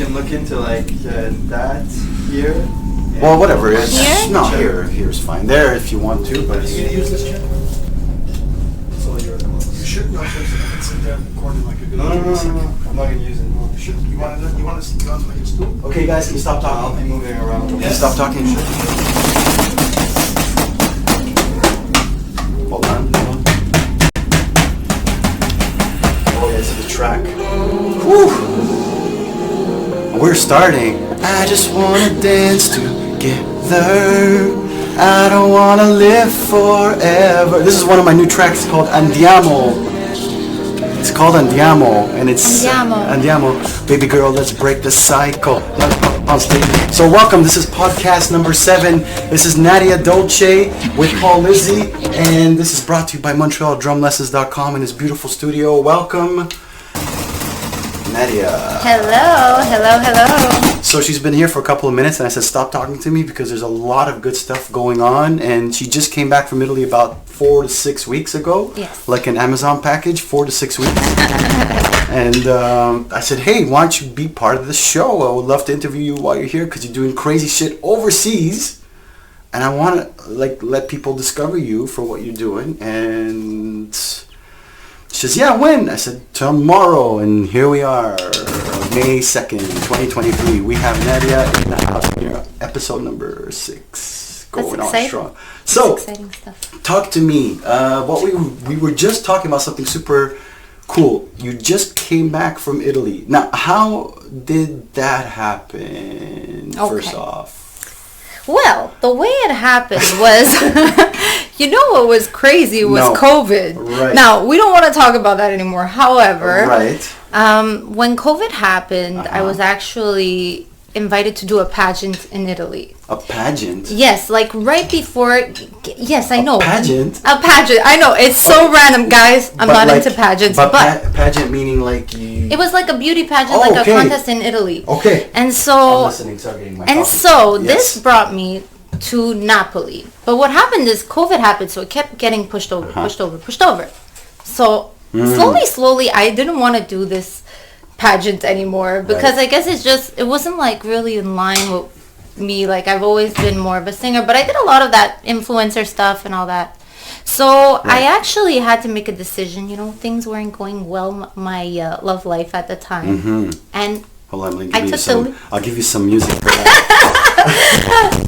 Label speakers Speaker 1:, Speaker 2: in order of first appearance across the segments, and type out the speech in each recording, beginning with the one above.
Speaker 1: can look into like that here.
Speaker 2: Well, whatever. It's
Speaker 3: Here?
Speaker 2: no here. Here's fine. There, if you want to, but
Speaker 4: You gonna use this chair? So you should not sit there recording like a good.
Speaker 1: No. I'm not gonna use it. No.
Speaker 4: You want to make a stool?
Speaker 2: okay, guys, can you stop
Speaker 1: I'll
Speaker 2: talking?
Speaker 1: be moving around.
Speaker 2: Can you stop talking? Hold on. Oh, this is the track. Whew. We're starting. I just wanna dance together. I don't wanna live forever. This is one of my new tracks called Andiamo. It's called Andiamo, and it's Andiamo. Baby girl, let's break the cycle. On stage. So welcome. This is podcast number 7. This is Nadia Dolce with Paul Lizzi, and this is brought to you by MontrealDrumLessons.com in this beautiful studio. Welcome, Nadia.
Speaker 3: Hello.
Speaker 2: So she's been here for a couple of minutes, and I said stop talking to me because there's a lot of good stuff going on, and she just came back from Italy about 4 to 6 weeks ago.
Speaker 3: Yes.
Speaker 2: Like an Amazon package, 4 to 6 weeks. And I said, hey, why don't you be part of the show? I would love to interview you while you're here because you're doing crazy shit overseas, and I want to let people discover you for what you're doing. And she says, yeah, when? I said, tomorrow. And here we are, May 2nd, 2023. We have Nadia in the house here, episode number 6. Going on strong. So,
Speaker 3: exciting stuff.
Speaker 2: Talk to me. What we were just talking about something super cool. You just came back from Italy. Now, how did that happen, first off?
Speaker 3: Well, the way it happened was, you know what was crazy was COVID.
Speaker 2: Right.
Speaker 3: Now, we don't want to talk about that anymore. However,
Speaker 2: right.
Speaker 3: When COVID happened, I was actually invited to do a pageant in Italy.
Speaker 2: A pageant?
Speaker 3: Yes, like right before. Yes, I know.
Speaker 2: A pageant?
Speaker 3: A pageant. I know. It's so random, guys. I'm not into pageants. But
Speaker 2: pageant meaning like you...
Speaker 3: It was like a beauty pageant, like a contest in Italy.
Speaker 2: Okay.
Speaker 3: And so...
Speaker 2: I'm listening, start getting my
Speaker 3: And
Speaker 2: coffee.
Speaker 3: so this brought me to Napoli. But what happened is COVID happened, so it kept getting pushed over. So slowly, I didn't want to do this pageant anymore because I guess it wasn't like really in line with me. Like I've always been more of a singer, but I did a lot of that influencer stuff and all that. So I actually had to make a decision. You know, things weren't going well, my love life at the time. And
Speaker 2: hold on, I'll give you some music for that.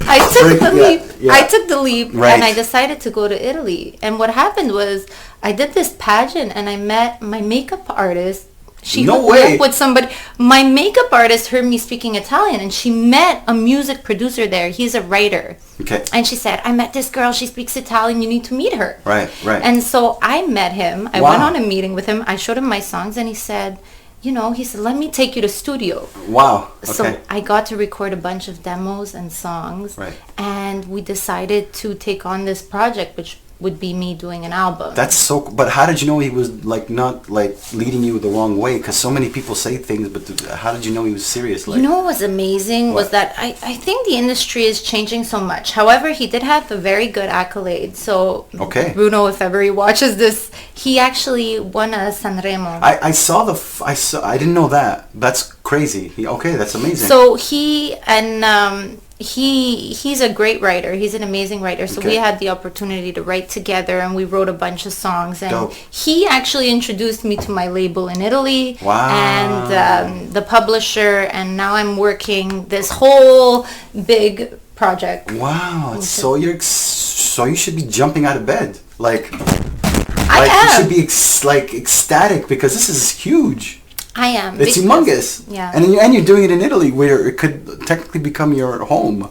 Speaker 3: I took the leap.
Speaker 2: Yeah.
Speaker 3: I took the leap
Speaker 2: Right.
Speaker 3: and I decided to go to Italy. And what happened was I did this pageant and I met my makeup artist. She hooked me up with somebody. My makeup artist heard me speaking Italian and she met a music producer there. He's a writer.
Speaker 2: Okay.
Speaker 3: And she said, I met this girl. She speaks Italian. You need to meet her.
Speaker 2: Right.
Speaker 3: And so I met him. I went on a meeting with him. I showed him my songs and he said, he said, let me take you to studio.
Speaker 2: Wow. Okay.
Speaker 3: So I got to record a bunch of demos and songs.
Speaker 2: Right.
Speaker 3: And we decided to take on this project, which would be me doing an album.
Speaker 2: That's so. But how did you know he was not leading you the wrong way? Because so many people say things, but how did you know he was serious?
Speaker 3: You know what was amazing was that I think the industry is changing so much. However, he did have a very good accolade. So Bruno, if ever he watches this, he actually won a Sanremo.
Speaker 2: I I didn't know that. That's crazy. That's amazing.
Speaker 3: So he and he's a great writer. He's an amazing writer. So we had the opportunity to write together and we wrote a bunch of songs. And he actually introduced me to my label in Italy.
Speaker 2: Wow.
Speaker 3: And the publisher. And now I'm working this whole big project.
Speaker 2: Wow. So you should be jumping out of bed.
Speaker 3: I am.
Speaker 2: You should be ecstatic because this is huge.
Speaker 3: I am.
Speaker 2: It's humongous.
Speaker 3: Yeah.
Speaker 2: And you're doing it in Italy where it could technically become your home.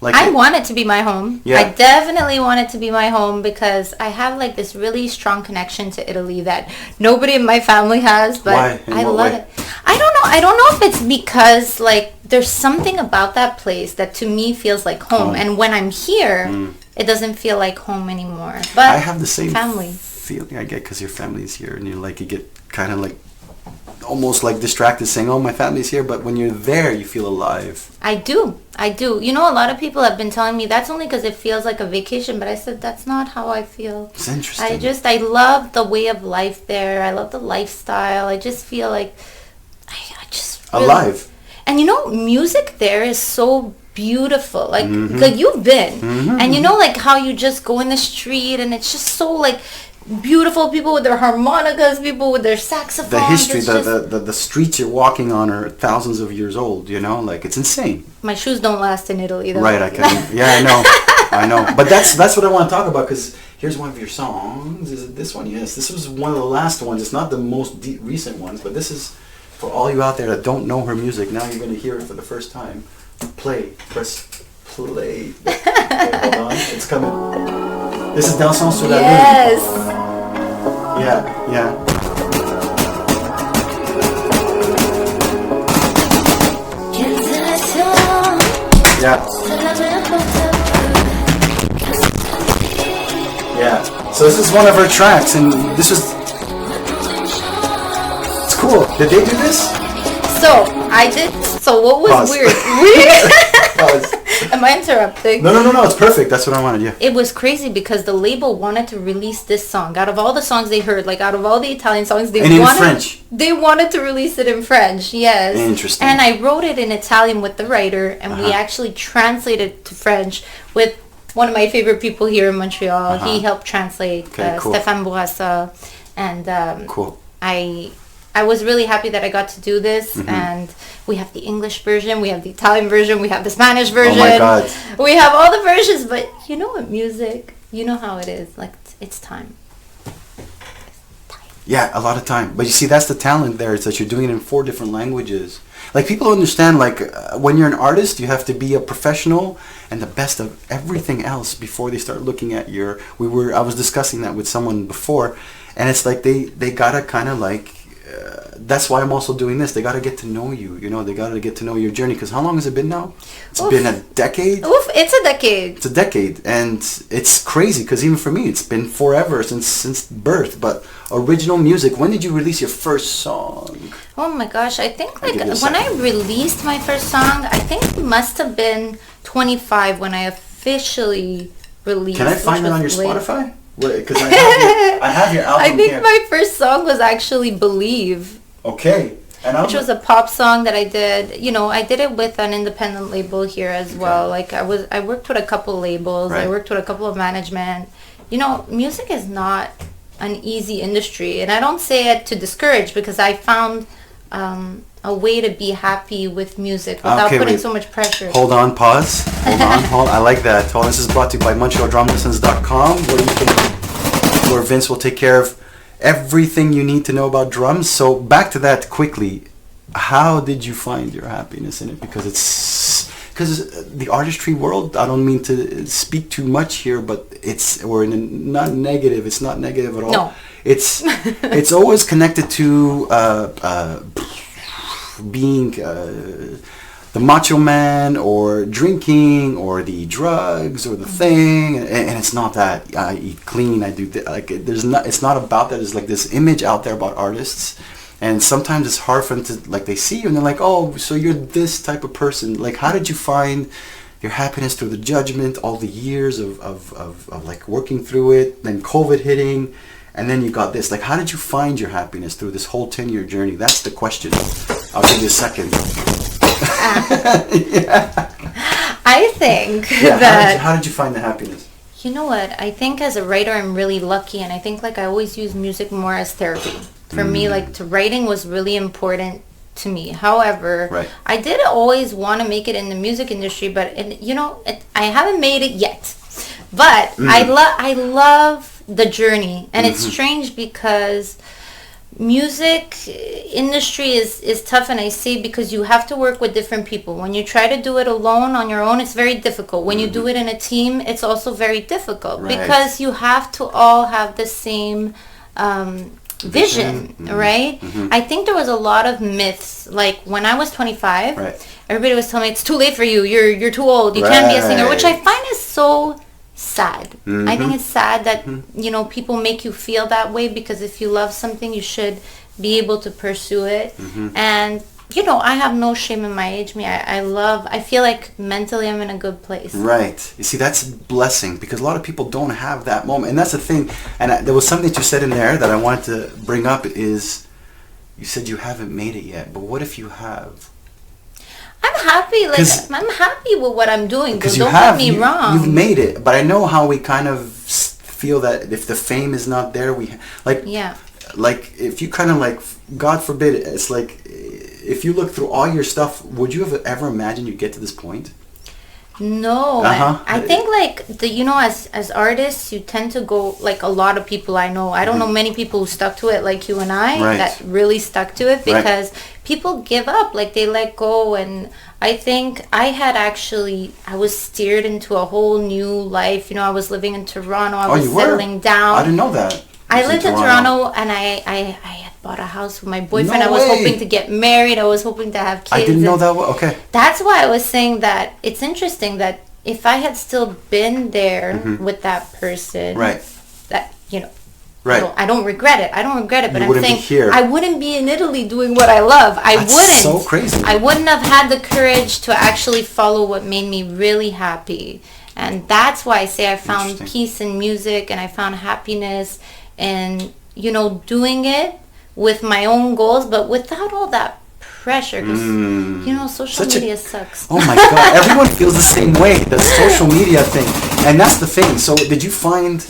Speaker 3: I want it to be my home.
Speaker 2: Yeah.
Speaker 3: I definitely want it to be my home because I have this really strong connection to Italy that nobody in my family has. But
Speaker 2: why?
Speaker 3: I love it. I don't know. I don't know if it's because there's something about that place that to me feels like home. And when I'm here, it doesn't feel like home anymore. But
Speaker 2: I have the same
Speaker 3: family
Speaker 2: feeling I get because your family's here and you get kind of almost distracted saying, oh, my family's here, but when you're there you feel alive.
Speaker 3: I do. A lot of people have been telling me that's only because it feels like a vacation, but I said that's not how I feel.
Speaker 2: It's interesting.
Speaker 3: I love the way of life there. I love the lifestyle. I just feel like I just really,
Speaker 2: alive.
Speaker 3: And music there is so beautiful. Like,
Speaker 2: Mm-hmm.
Speaker 3: like you've been. And like how you just go in the street and it's just so like beautiful. People with their harmonicas, people with their saxophones.
Speaker 2: The history,
Speaker 3: It's just-
Speaker 2: the streets you're walking on are thousands of years old, like it's insane.
Speaker 3: My shoes don't last in Italy though.
Speaker 2: Right, I know. I know. But that's what I want to talk about, because here's one of your songs. Is it this one? Yes. This was one of the last ones. It's not the most recent ones, but this is for all you out there that don't know her music. Now you're going to hear it for the first time. Press play. Okay, hold on. It's coming. This is Dansons sur la Lune.
Speaker 3: Yes.
Speaker 2: Yeah. Yeah. Yeah. So this is one of her tracks, and this was... It's cool. Did they do this?
Speaker 3: So I did. So what was
Speaker 2: Pause.
Speaker 3: weird?
Speaker 2: Pause.
Speaker 3: Am I interrupting?
Speaker 2: No. It's perfect. That's what I wanted. Yeah.
Speaker 3: It was crazy because the label wanted to release this song. Out of all the songs they heard, like out of all the Italian songs,
Speaker 2: And in French.
Speaker 3: They wanted to release it in French. Yes.
Speaker 2: Interesting.
Speaker 3: And I wrote it in Italian with the writer, and we actually translated it to French with one of my favorite people here in Montreal. He helped translate
Speaker 2: Okay, cool.
Speaker 3: Stéphane Bourassa, and
Speaker 2: Cool.
Speaker 3: I was really happy that I got to do this, and we have the English version, we have the Italian version, we have the Spanish version.
Speaker 2: Oh my God.
Speaker 3: We have all the versions, but with music, you know how it is. Like, it's time.
Speaker 2: Yeah, a lot of time. But you see, that's the talent there. It's that you're doing it in 4 different languages. Like, people understand, like, when you're an artist, you have to be a professional and the best of everything else before they start looking at your... I was discussing that with someone before, and it's like they gotta kind of like... that's why I'm also doing this. They gotta get to know you, They gotta get to know your journey. Because how long has it been now? It's been a decade?
Speaker 3: Oof, it's a decade.
Speaker 2: It's a decade, and it's crazy because even for me, it's been forever since birth. But original music, when did you release your first song?
Speaker 3: Oh my gosh, I think
Speaker 2: I'll
Speaker 3: like
Speaker 2: give you a
Speaker 3: when I
Speaker 2: second.
Speaker 3: released my first song, I think it must have been 25 when I officially released.
Speaker 2: Can I find
Speaker 3: which
Speaker 2: it on your
Speaker 3: was late.
Speaker 2: Spotify? Because I have your album
Speaker 3: I think
Speaker 2: here.
Speaker 3: my first song was actually Believe,
Speaker 2: Okay. And
Speaker 3: which was a pop song that I did. I did it with an independent label here as well. Like I worked with a couple labels. I
Speaker 2: Right.
Speaker 3: worked with a couple of management. Music is not an easy industry, and I don't say it to discourage, because I found a way to be happy with music without
Speaker 2: Okay,
Speaker 3: putting
Speaker 2: wait.
Speaker 3: so much pressure.
Speaker 2: Hold on, pause. Hold on. I like that. Hold on. This is brought to you by MontrealDrumLessons.com, where Vince will take care of everything you need to know about drums. So back to that quickly. How did you find your happiness in it? Because the artistry world, I don't mean to speak too much here, but we're in not negative. It's not negative at all.
Speaker 3: No.
Speaker 2: It's always connected to being the macho man, or drinking, or the drugs, or the thing, and it's not that. I eat clean. I do it's not about that. It's like this image out there about artists, and sometimes it's hard for them to, like, they see you and they're like, oh, so you're this type of person. Like, how did you find your happiness through the judgment, all the years of like working through it, then COVID hitting, and then you got this? Like, how did you find your happiness through this whole 10-year journey? That's the question. I'll give you a second. Yeah.
Speaker 3: I think
Speaker 2: Yeah.
Speaker 3: that...
Speaker 2: How did you find the happiness?
Speaker 3: You know what? I think as a writer, I'm really lucky, and I think like I always use music more as therapy. For me, like writing was really important to me. However,
Speaker 2: Right.
Speaker 3: I did always want to make it in the music industry, but I haven't made it yet. But I love the journey, and it's strange because music industry is tough, and I say because you have to work with different people. When you try to do it alone on your own, it's very difficult. When you do it in a team, it's also very difficult,
Speaker 2: Right.
Speaker 3: because you have to all have the same vision, right? I think there was a lot of myths. Like when I was 25,
Speaker 2: Right.
Speaker 3: everybody was telling me it's too late for you. You're too old. You can't be a singer, which I
Speaker 2: Right.
Speaker 3: find is so sad. I think it's sad that people make you feel that way, because if you love something, you should be able to pursue it. And I have no shame in my age. I feel like mentally I'm in a good place.
Speaker 2: Right. You see, that's a blessing, because a lot of people don't have that moment. And that's the thing. And there was something that you said in there that I wanted to bring up is, you said you haven't made it yet. But what if you have?
Speaker 3: happy. Like
Speaker 2: 'Cause-
Speaker 3: I'm happy with what I'm doing.
Speaker 2: Because
Speaker 3: Don't get me wrong.
Speaker 2: You've made it, but I know how we kind of feel that if the fame is not there, we like.
Speaker 3: Yeah.
Speaker 2: Like if you kind of like, God forbid, it's like if you look through all your stuff, would you have ever imagined you'd get to this point?
Speaker 3: No, I think like as artists, you tend to go like a lot of people I know. I don't know many people who stuck to it like you and I that really stuck to it because people give up, like they let go. And I think I was steered into a whole new life. I was living in Toronto. I was settling down.
Speaker 2: I didn't know that.
Speaker 3: I lived in Toronto and I had bought a house with my boyfriend. I was hoping to get married. I was hoping to have kids.
Speaker 2: I didn't know that. Okay.
Speaker 3: That's why I was saying that it's interesting that if I had still been there with that person, that I don't regret it. But I'm saying I wouldn't be in Italy doing what I love. That's
Speaker 2: so crazy.
Speaker 3: I wouldn't have had the courage to actually follow what made me really happy. And that's why I say I found peace in music and I found happiness and doing it with my own goals, but without all that pressure. Because social media sucks.
Speaker 2: Oh my God! Everyone feels the same way. The social media thing, and that's the thing. So, did you find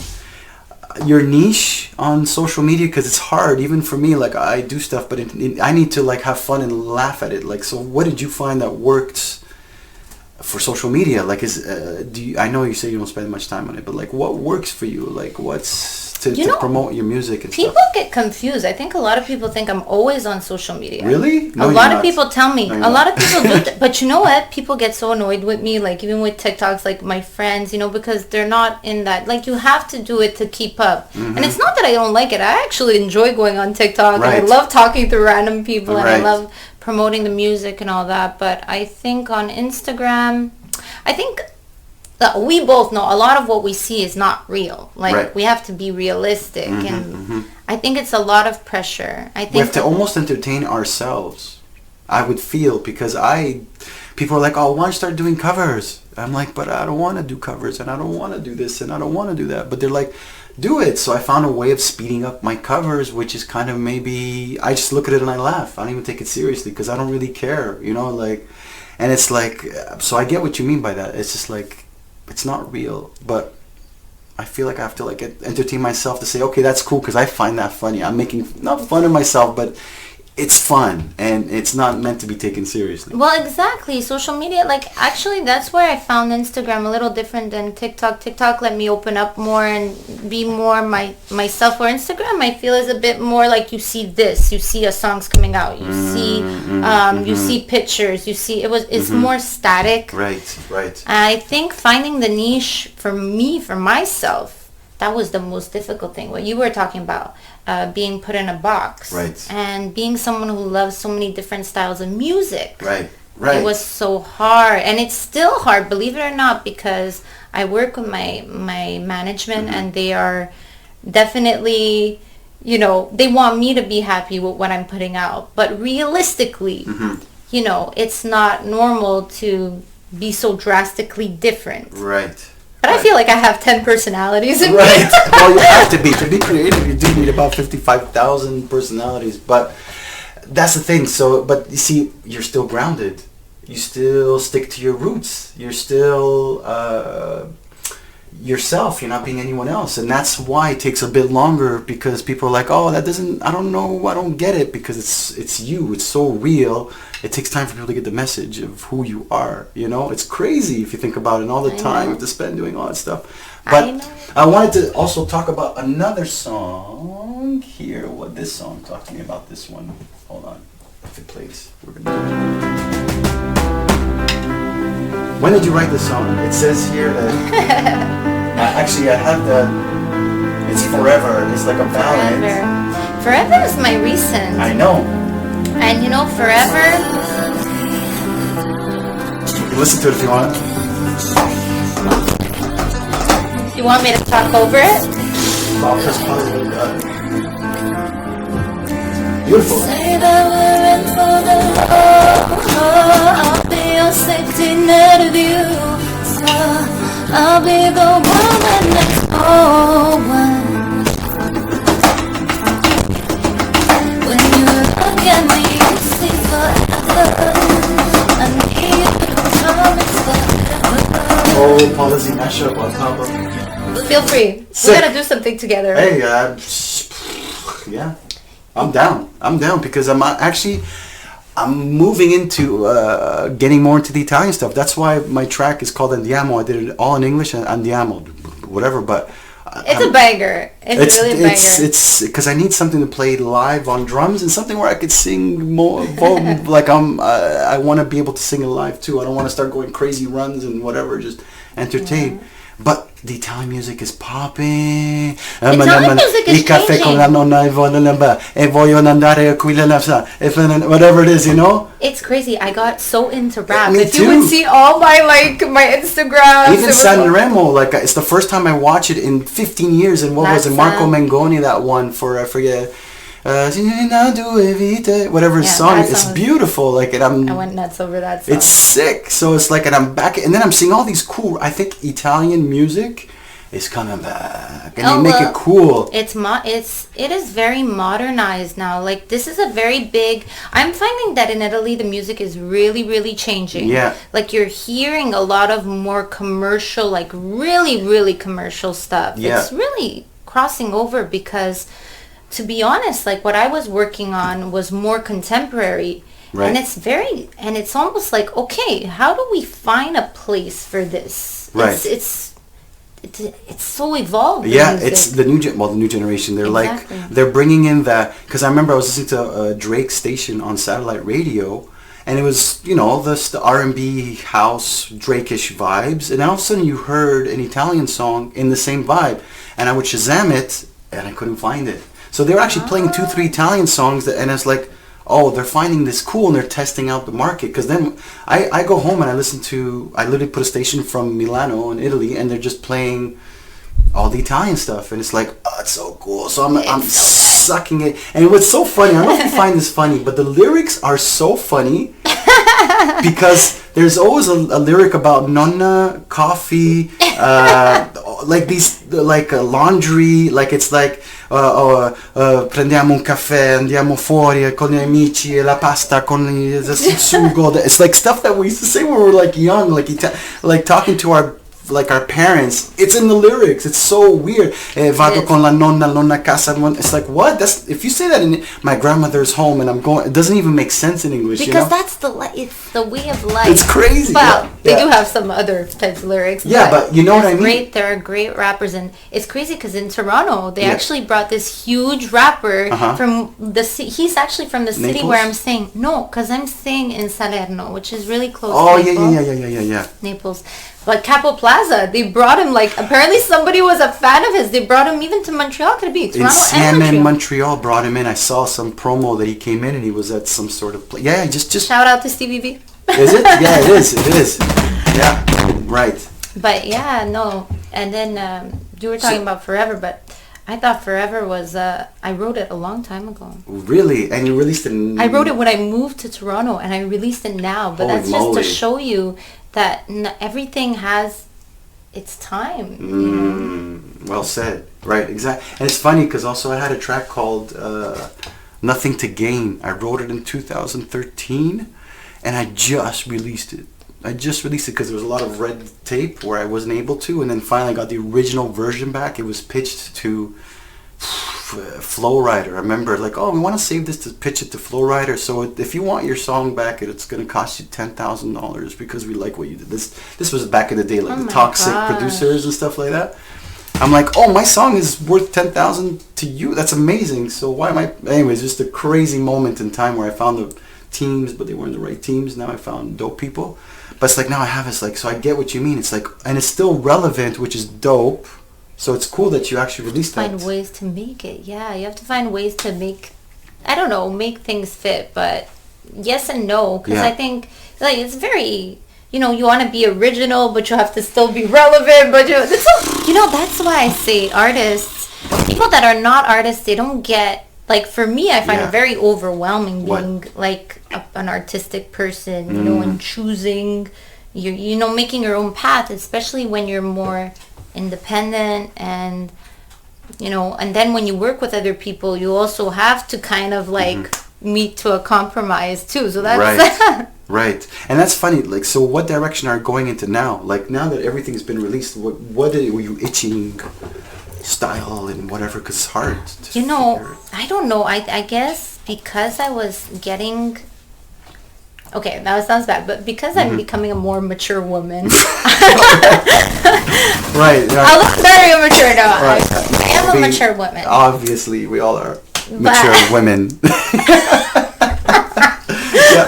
Speaker 2: your niche on social media? Because it's hard, even for me. Like I do stuff, but I need to like have fun and laugh at it. Like, so what did you find that worked for social media? Like, I know you say you don't spend much time on it, but like, what works for you? Like, what's to promote your music and
Speaker 3: people
Speaker 2: stuff?
Speaker 3: Get confused. I think a lot of people think I'm always on social media.
Speaker 2: Really?
Speaker 3: No, a lot of people tell me. A lot of people do. But you know what? People get so annoyed with me, like even with TikToks, like my friends, because they're not in that. Like you have to do it to keep up. And it's not that I don't like it. I actually enjoy going on TikTok. And I love talking to random people. And I love promoting the music and all that. But I think on Instagram, we both know a lot of what we see is not real. Like we have to be realistic, and I think it's a lot of pressure. I think
Speaker 2: we have to almost entertain ourselves. I would feel because people are like, "Oh, why don't you start doing covers?" I'm like, "But I don't want to do covers, and I don't want to do this, and I don't want to do that." But they're like, "Do it." So I found a way of speeding up my covers, which is kind of maybe I just look at it and I laugh. I don't even take it seriously because I don't really care, And it's like, so I get what you mean by that. It's just like, it's not real, but I feel like I have to like entertain myself to say, okay, that's cool because I find that funny. I'm making not fun of myself, but it's fun and it's not meant to be taken seriously.
Speaker 3: Well, exactly. Social media, like actually that's where I found Instagram a little different than TikTok. TikTok let me open up more and be more myself, where Instagram I feel is a bit more like you see a song's coming out, you see pictures, it's more static.
Speaker 2: Right.
Speaker 3: I think finding the niche for myself, that was the most difficult thing. What you were talking about, being put in a box, and being someone who loves so many different styles of music. Right. It was so hard, and it's still hard, believe it or not, because I work with my management, and they are definitely, they want me to be happy with what I'm putting out, but realistically, it's not normal to be so drastically different.
Speaker 2: Right.
Speaker 3: But I feel like I have 10 personalities in me.
Speaker 2: Well, you have to be. To be creative, you do need about 55,000 personalities. But that's the thing. So, but you see, you're still grounded. You still stick to your roots. You're still yourself. You're not being anyone else. And that's why it takes a bit longer, because people are like, oh, I don't know, I don't get it, because it's you. It's so real. It takes time for people to get the message of who you are. It's crazy if you think about it, and all the time you have to spend doing all that stuff. But I wanted to also talk about another song here. What this song? Talk to me about this one. Hold on. If it plays, we're gonna do it. When did you write this song? It says here that actually I have it's Forever. It's like a ballad.
Speaker 3: Forever is my recent.
Speaker 2: I know.
Speaker 3: And Forever.
Speaker 2: Listen to it if you want.
Speaker 3: You want me to talk over it?
Speaker 2: I'll press pause when you're done. Beautiful.
Speaker 3: Say that we're in for the I'll be your safety net of you. So I'll be the one that makes one. When you look at me, you see forever. I need
Speaker 2: whole policy mashup on top of.
Speaker 3: Feel free.
Speaker 2: Sick.
Speaker 3: We gotta do something together.
Speaker 2: Hey, yeah, I'm down. I'm down because I'm moving into getting more into the Italian stuff. That's why my track is called Andiamo. I did it all in English and Andiamo, whatever. But
Speaker 3: It's a banger. It's really a banger.
Speaker 2: It's because I need something to play live on drums and something where I could sing more. Like I want to be able to sing it live too. I don't want to start going crazy runs and whatever. Just entertain.
Speaker 3: Yeah.
Speaker 2: But the Italian music is popping.
Speaker 3: Italian music is changing.
Speaker 2: Con la nonna e vogliono andare qui whatever it is, you know.
Speaker 3: It's crazy. I got so into rap.
Speaker 2: Me
Speaker 3: If
Speaker 2: too.
Speaker 3: you would see all my my Instagrams.
Speaker 2: Even Sanremo, like it's the first time I watched it in 15 years. And what was it? Marco Mengoni, that one for I forget. Whatever his song, it's beautiful. Like, and
Speaker 3: I went nuts over that song.
Speaker 2: It's sick. So it's like, and I'm back, and then I'm seeing all these cool. I think Italian music is coming back, and they make it cool.
Speaker 3: It is very modernized now. Like, this is a very big. I'm finding that in Italy, the music is really changing.
Speaker 2: Yeah.
Speaker 3: Like, you're hearing a lot of more commercial, like really commercial stuff.
Speaker 2: Yeah.
Speaker 3: It's really crossing over because, to be honest, like what I was working on was more contemporary.
Speaker 2: Right.
Speaker 3: And it's almost like, okay, how do we find a place for this?
Speaker 2: Right.
Speaker 3: It's so evolved.
Speaker 2: Yeah, it's the new generation. They're
Speaker 3: Exactly.
Speaker 2: like, they're bringing in that, because I remember I was listening to Drake's station on satellite radio, and it was, you know, the R&B house Drake-ish vibes, and all of a sudden you heard an Italian song in the same vibe, and I would Shazam it, and I couldn't find it. So they were actually playing 2-3 Italian songs, and it's like, oh, they're finding this cool and they're testing out the market. Because then I go home and I literally put a station from Milano in Italy, and they're just playing all the Italian stuff, and it's like, oh, it's so cool. So I'm sucking it. And what's so funny, I don't know if you find this funny, but the lyrics are so funny because there's always a lyric about nonna, coffee, like these, like laundry, like it's like prendiamo un caffè, andiamo fuori con gli amici e la pasta con il sugo. It's like stuff that we used to say when we were like young, like talking to our parents. It's in the lyrics. It's so weird. Vado con la nonna casa. It's like, what? That's, if you say that in my grandmother's home and I'm going, it doesn't even make sense in English.
Speaker 3: Because
Speaker 2: you know?
Speaker 3: that's it's the way of life.
Speaker 2: It's crazy.
Speaker 3: Well, they do have some other types of lyrics.
Speaker 2: Yeah, but you know what I mean?
Speaker 3: There are great rappers, and it's crazy because in Toronto, they actually brought this huge rapper from he's actually from the city
Speaker 2: Naples?
Speaker 3: where I'm staying. No, because I'm staying in Salerno, which is really close
Speaker 2: Oh,
Speaker 3: to Naples.
Speaker 2: yeah.
Speaker 3: Naples. But Capo Plaza, they brought him, like, apparently somebody was a fan of his. They brought him even to Montreal. Could it be Toronto and
Speaker 2: Montreal brought him in. I saw some promo that he came in and he was at some sort of place. Yeah, just
Speaker 3: Shout out to Stevie V.
Speaker 2: Is it? Yeah, it is. Yeah, right.
Speaker 3: But yeah, no. And then you were talking about Forever, but I thought Forever was, I wrote it a long time ago.
Speaker 2: Really? And you released it
Speaker 3: I wrote it when I moved to Toronto, and I released it now. But that's just to show you that everything has its time. You know?
Speaker 2: Well said. Right, exactly. And it's funny because also I had a track called Nothing to Gain. I wrote it in 2013, and I just released it. Because there was a lot of red tape where I wasn't able to, and then finally I got the original version back. It was pitched to Flowrider. I remember, like, oh, we want to save this to pitch it to Flowrider. So if you want your song back, it's going to cost you $10,000 because we like what you did. This was back in the day, like the toxic producers and stuff like that. I'm like, oh, my song is worth $10,000 to you. That's amazing. So why am I? Anyways, just a crazy moment in time where I found the teams, but they weren't the right teams. Now I found dope people. But it's like now I have this, like, so I get what you mean. It's like, and it's still relevant, which is dope. So it's cool that you actually released that.
Speaker 3: Find ways to make it. Yeah, you have to find ways to make things fit. But yes and no, because I think, like, it's very, you want to be original, but you have to still be relevant. But that's why I say artists, people that are not artists, they don't get. Like, for me, I find it very overwhelming being, like, an artistic person, and choosing, making your own path, especially when you're more independent and, and then when you work with other people, you also have to kind of, like, meet to a compromise too. So that's
Speaker 2: Right. Right. And that's funny. Like, so what direction are you going into now? Like, now that everything's been released, were you itching style and whatever? Because it's hard to
Speaker 3: You know,
Speaker 2: figure it.
Speaker 3: I don't know. I guess because I was getting... Okay, that sounds bad, but because I'm becoming a more mature woman...
Speaker 2: Right.
Speaker 3: I look very immature now.
Speaker 2: Right.
Speaker 3: I am a mature woman.
Speaker 2: Obviously, we all are mature women. Yeah.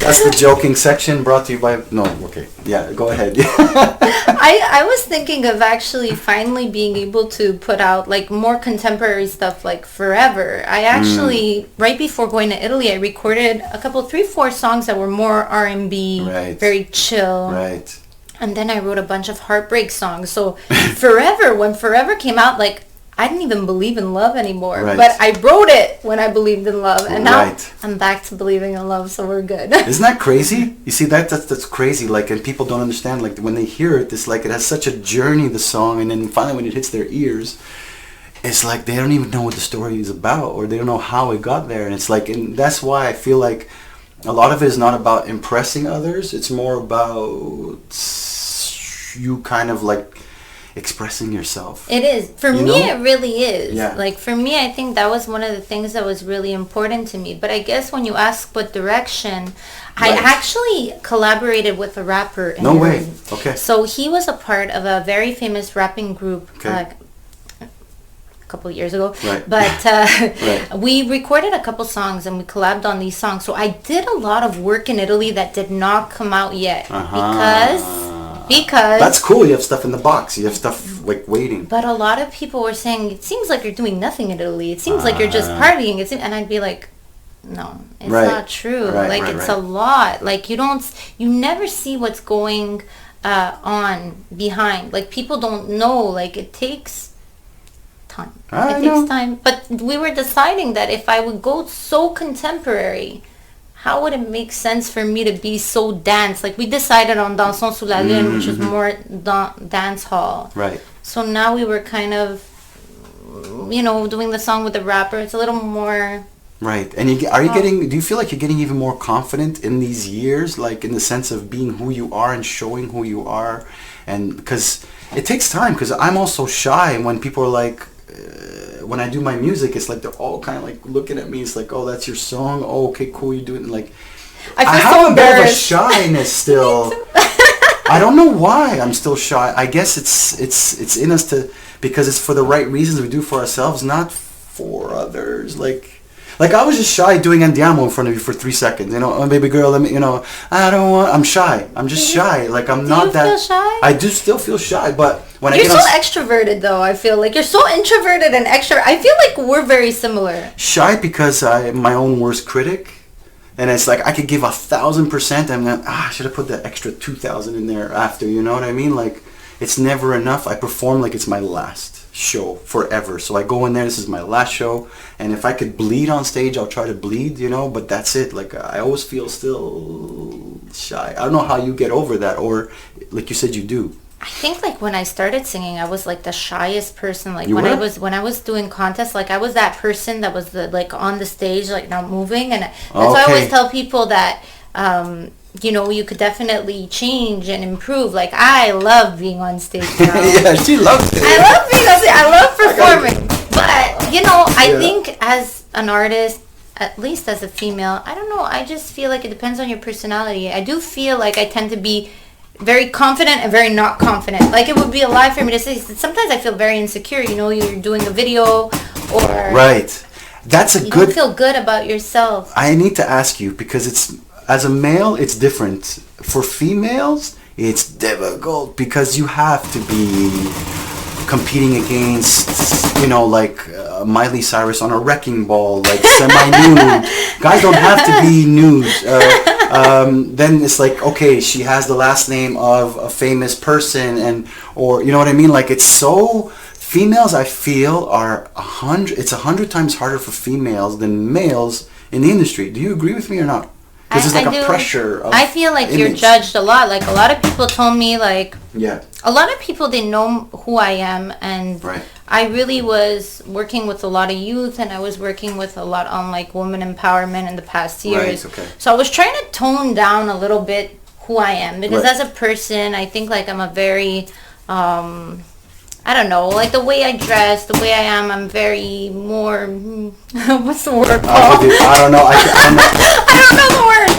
Speaker 2: That's the joking section brought to you by... No, okay. Yeah, go ahead.
Speaker 3: I was thinking of actually finally being able to put out like more contemporary stuff like Forever. I actually, right before going to Italy, I recorded a couple, 3-4 songs that were more R&B,
Speaker 2: Right.
Speaker 3: very chill.
Speaker 2: Right.
Speaker 3: And then I wrote a bunch of heartbreak songs. So Forever, when Forever came out, like I didn't even believe in love anymore.
Speaker 2: Right.
Speaker 3: But I wrote it when I believed in love. And now
Speaker 2: Right.
Speaker 3: I'm back to believing in love, so we're good.
Speaker 2: Isn't that crazy? You see, that's crazy. Like, and people don't understand. Like, when they hear it, it's like it has such a journey, the song, and then finally when it hits their ears, it's like they don't even know what the story is about, or they don't know how it got there. And it's like, and that's why I feel like a lot of it is not about impressing others. It's more about you kind of like expressing yourself.
Speaker 3: It is. For
Speaker 2: You
Speaker 3: me,
Speaker 2: know?
Speaker 3: it really is.
Speaker 2: Yeah.
Speaker 3: Like, for me, I think that was one of the things that was really important to me. But I guess when you ask what direction, I
Speaker 2: Right.
Speaker 3: actually collaborated with a rapper. In
Speaker 2: No way.
Speaker 3: Italy.
Speaker 2: Okay.
Speaker 3: So he was a part of a very famous rapping group
Speaker 2: Okay.
Speaker 3: a couple of years ago.
Speaker 2: Right.
Speaker 3: But
Speaker 2: Right.
Speaker 3: we recorded a couple songs and we collabed on these songs. So I did a lot of work in Italy that did not come out yet. Because
Speaker 2: That's cool. You have stuff in the box. You have stuff like waiting.
Speaker 3: but a lot of people were saying, it seems like you're doing nothing in Italy. It seems like you're just partying. And I'd be like, no, it's
Speaker 2: Right.
Speaker 3: not true.
Speaker 2: Right,
Speaker 3: like,
Speaker 2: right,
Speaker 3: it's
Speaker 2: right.
Speaker 3: a lot. Like, you never see what's going on behind. Like, people don't know. Like, it takes time.
Speaker 2: I
Speaker 3: It
Speaker 2: know.
Speaker 3: takes time. But we were deciding that if I would go so contemporary, how would it make sense for me to be so dance? Like, we decided on Dansons sous la lune, which was more dance hall.
Speaker 2: Right.
Speaker 3: So now we were kind of, doing the song with the rapper. It's a little more...
Speaker 2: Right. And do you feel like you're getting even more confident in these years, like in the sense of being who you are and showing who you are? And because it takes time, because I'm also shy when people are like, when I do my music, it's like they're all kind of like looking at me. It's like, oh, that's your song. Oh, okay, cool. You're doing it. Like,
Speaker 3: I feel
Speaker 2: have
Speaker 3: so
Speaker 2: a bit of a
Speaker 3: embarrassed.
Speaker 2: shyness still. I don't know why I'm still shy. I guess it's in us because it's for the right reasons we do for ourselves, not for others. Like I was just shy doing Andiamo in front of you for 3 seconds. Oh, baby girl, let me, I'm shy. I'm just shy. Like, I'm
Speaker 3: Do
Speaker 2: not
Speaker 3: you
Speaker 2: that.
Speaker 3: feel shy?
Speaker 2: I do still feel shy, but when
Speaker 3: You're
Speaker 2: I
Speaker 3: so
Speaker 2: get on
Speaker 3: extroverted, though, I feel. Like, you're so introverted and extrovert. I feel like we're very similar.
Speaker 2: shy because I'm my own worst critic. And it's like, I could give 1,000%. I'm like, I should have put that extra 2,000 in there after, you know what I mean? Like, it's never enough. I perform like it's my last show forever. So I go in there, this is my last show. And if I could bleed on stage, I'll try to bleed, but that's it. Like, I always feel still shy. I don't know how you get over that, or like you said, you do.
Speaker 3: I think, like, when I started singing, I was like the shyest person. Like,
Speaker 2: You
Speaker 3: when
Speaker 2: were?
Speaker 3: I was doing contests, like, I was that person that was like on the stage, like, not moving. And that's why I
Speaker 2: Okay.
Speaker 3: always tell people that you could definitely change and improve. Like, I love being on stage now.
Speaker 2: Yeah, she loves it.
Speaker 3: I love being on stage. I love performing. But, I
Speaker 2: Yeah.
Speaker 3: think as an artist, at least as a female, I don't know, I just feel like it depends on your personality. I do feel like I tend to be very confident and very not confident. Like, it would be a lie for me to say, sometimes I feel very insecure. You're doing a video or
Speaker 2: Right. That's a
Speaker 3: you
Speaker 2: good...
Speaker 3: don't feel good about yourself.
Speaker 2: I need to ask you, because as a male, it's different. For females, it's difficult because you have to be competing against, like Miley Cyrus on a wrecking ball, like semi-nude. Guys don't have to be nude. Then it's like, okay, she has the last name of a famous person, or you know what I mean? Like, it's so... Females, I feel, are 100 times harder for females than males in the industry. Do you agree with me or not? Because there's like
Speaker 3: I
Speaker 2: a
Speaker 3: do.
Speaker 2: pressure of
Speaker 3: I feel like you're
Speaker 2: image.
Speaker 3: judged a lot. Like a lot of people told me, like
Speaker 2: Yeah.
Speaker 3: a lot of people, they know who I am, and
Speaker 2: Right.
Speaker 3: I really was working with a lot of youth, and I was working with a lot on like women empowerment in the past years.
Speaker 2: Right, okay.
Speaker 3: So I was trying to tone down a little bit who I am, because
Speaker 2: Right.
Speaker 3: as a person, I think like I'm a very I don't know, like the way I dress, the way I am, I'm very more, what's the word called?
Speaker 2: I don't know. I don't know.
Speaker 3: I don't know the word.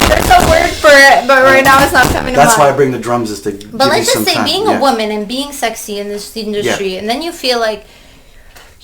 Speaker 3: There's a word for it, but right now it's not coming to mind.
Speaker 2: That's why I bring the drums, is to give
Speaker 3: But let's
Speaker 2: you some
Speaker 3: just say
Speaker 2: time.
Speaker 3: being
Speaker 2: Yeah.
Speaker 3: a woman and being sexy in this industry, and then you feel like